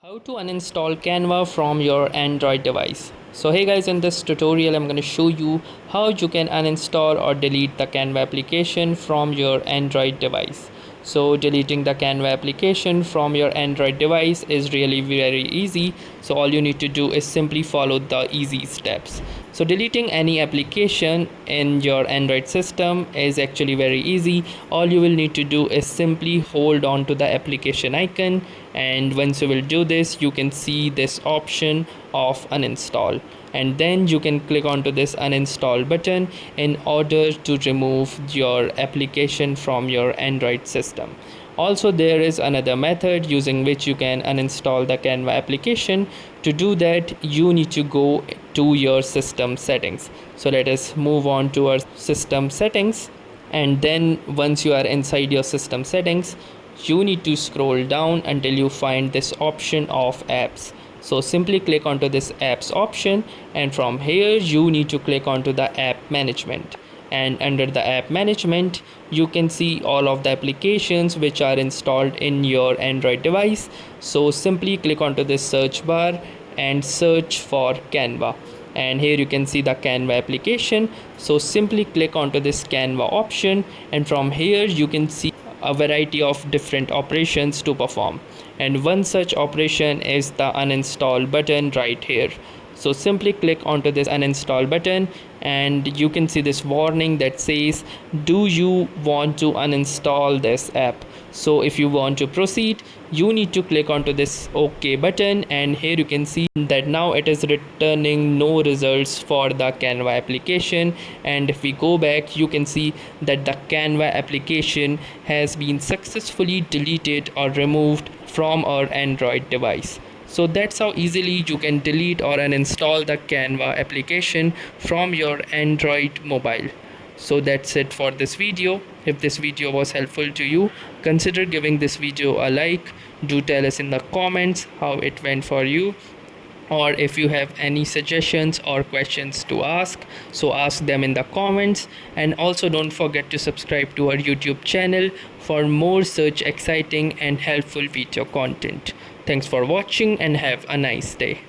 How to uninstall Canva from your Android device. So hey guys, in this tutorial I'm going to show you how you can uninstall or delete the Canva application from your Android device. So deleting the Canva application from your Android device is really very easy. So all you need to do is simply follow the easy steps. So deleting any application in your Android system is actually very easy. All you will need to do is simply hold on to the application icon, and once you will do this, you can see this option of uninstall, and then you can click onto this uninstall button in order to remove your application from your Android system. Also, there is another method using which you can uninstall the Canva application. To do that, you need to go to your system settings. So let us move on to our system settings, and then once you are inside your system settings, you need to scroll down until you find this option of apps. So simply click onto this apps option, and from here you need to click onto the app management, and under the app management you can see all of the applications which are installed in your Android device. So simply click onto this search bar and search for Canva, and here you can see the Canva application. So simply click onto this Canva option, and from here you can see a variety of different operations to perform, and one such operation is the uninstall button right here. So simply click onto this uninstall button, and you can see this warning that says, do you want to uninstall this app? So if you want to proceed, you need to click onto this OK button, and here you can see that now it is returning no results for the Canva application. And if we go back, you can see that the Canva application has been successfully deleted or removed from our Android device. So that's how easily you can delete or uninstall the Canva application from your Android mobile. So that's it for this video. If this video was helpful to you, consider giving this video a like. Do tell us in the comments how it went for you, or if you have any suggestions or questions to ask, so ask them in the comments. And also don't forget to subscribe to our YouTube channel for more such exciting and helpful video content. Thanks for watching and have a nice day.